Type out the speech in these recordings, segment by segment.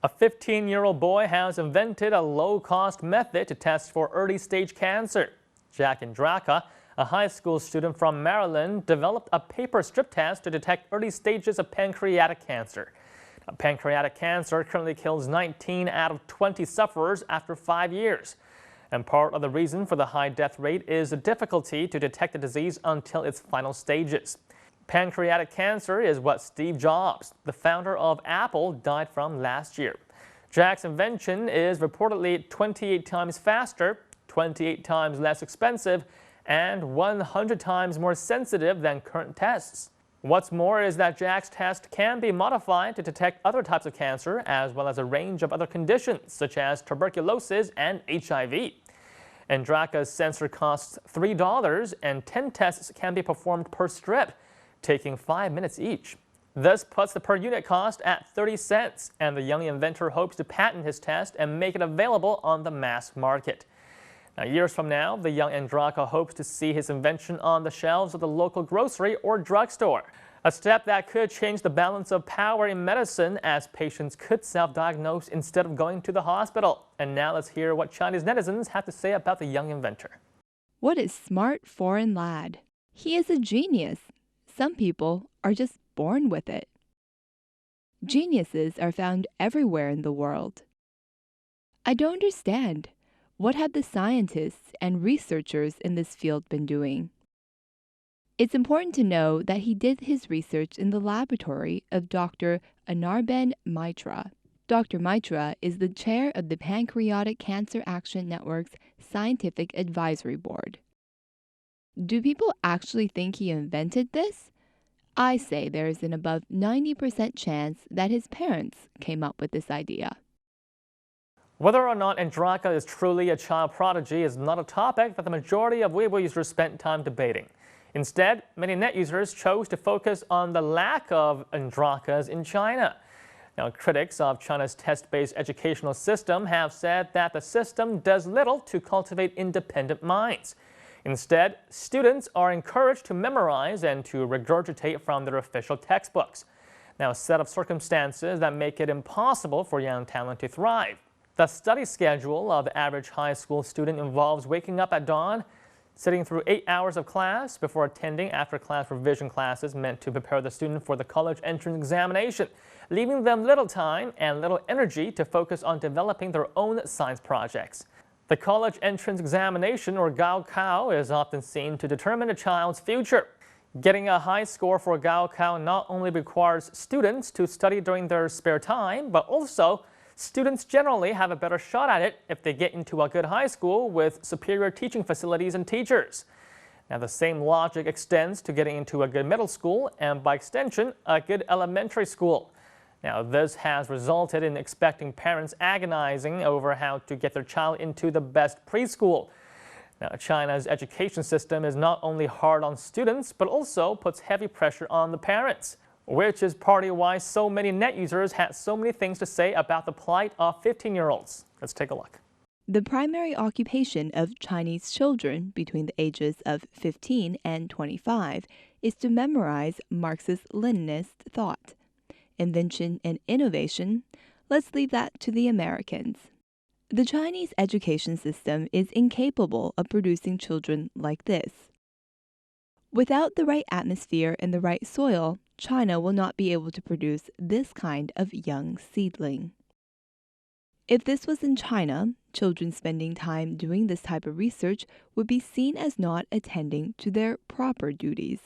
A 15-year-old boy has invented a low-cost method to test for early-stage cancer. Jack Indraka, a high school student from Maryland, developed a paper strip test to detect early stages of pancreatic cancer. Now, pancreatic cancer currently kills 19 out of 20 sufferers after 5 years. And part of the reason for the high death rate is the difficulty to detect the disease until its final stages. Pancreatic cancer is what Steve Jobs, the founder of Apple, died from last year. Jack's invention is reportedly 28 times faster, 28 times less expensive, and 100 times more sensitive than current tests. What's more is that Jack's test can be modified to detect other types of cancer as well as a range of other conditions such as tuberculosis and HIV. Indraka's sensor costs $3 and 10 tests can be performed per strip, taking 5 minutes each. This puts the per unit cost at 30 cents, and the young inventor hopes to patent his test and make it available on the mass market. Now, years from now, the young Indraka hopes to see his invention on the shelves of the local grocery or drugstore, a step that could change the balance of power in medicine as patients could self-diagnose instead of going to the hospital. And now let's hear what Chinese netizens have to say about the young inventor. What a smart foreign lad. He is a genius. Some people are just born with it. Geniuses are found everywhere in the world. I don't understand. What have the scientists and researchers in this field been doing? It's important to know that he did his research in the laboratory of Dr. Anirban Mitra. Dr. Mitra is the chair of the Pancreatic Cancer Action Network's Scientific Advisory Board. Do people actually think he invented this? I say there is an above 90% chance that his parents came up with this idea. Whether or not Indraka is truly a child prodigy is not a topic that the majority of Weibo users spent time debating. Instead, many net users chose to focus on the lack of Indrakas in China. Now, critics of China's test-based educational system have said that the system does little to cultivate independent minds. Instead, students are encouraged to memorize and to regurgitate from their official textbooks. Now, a set of circumstances that make it impossible for young talent to thrive. The study schedule of the average high school student involves waking up at dawn, sitting through 8 hours of class before attending after-class revision classes meant to prepare the student for the college entrance examination, leaving them little time and little energy to focus on developing their own science projects. The college entrance examination, or Gaokao, is often seen to determine a child's future. Getting a high score for Gaokao not only requires students to study during their spare time, but also students generally have a better shot at it if they get into a good high school with superior teaching facilities and teachers. Now, the same logic extends to getting into a good middle school and, by extension, a good elementary school. Now, this has resulted in expecting parents agonizing over how to get their child into the best preschool. Now, China's education system is not only hard on students, but also puts heavy pressure on the parents, which is partly why so many net users had so many things to say about the plight of 15-year-olds. Let's take a look. The primary occupation of Chinese children between the ages of 15 and 25 is to memorize Marxist-Leninist thought. Invention and innovation, let's leave that to the Americans. The Chinese education system is incapable of producing children like this. Without the right atmosphere and the right soil, China will not be able to produce this kind of young seedling. If this was in China, children spending time doing this type of research would be seen as not attending to their proper duties.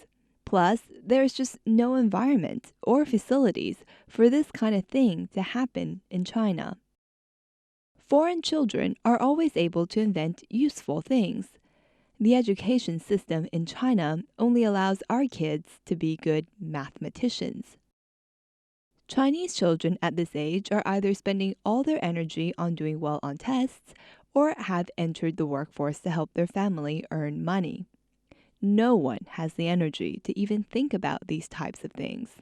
Plus, there's just no environment or facilities for this kind of thing to happen in China. Foreign children are always able to invent useful things. The education system in China only allows our kids to be good mathematicians. Chinese children at this age are either spending all their energy on doing well on tests or have entered the workforce to help their family earn money. No one has the energy to even think about these types of things.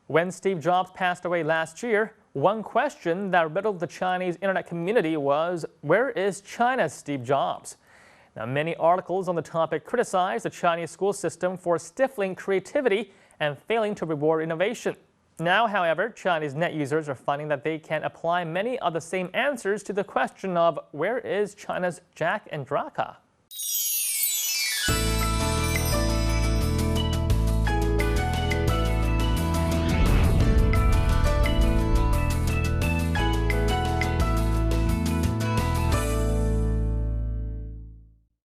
When Steve Jobs passed away last year, one question that riddled the Chinese internet community was, where is China's Steve Jobs? Now, many articles on the topic criticize the Chinese school system for stifling creativity and failing to reward innovation. Now, however, Chinese net users are finding that they can apply many of the same answers to the question of where is China's Jack and Draka?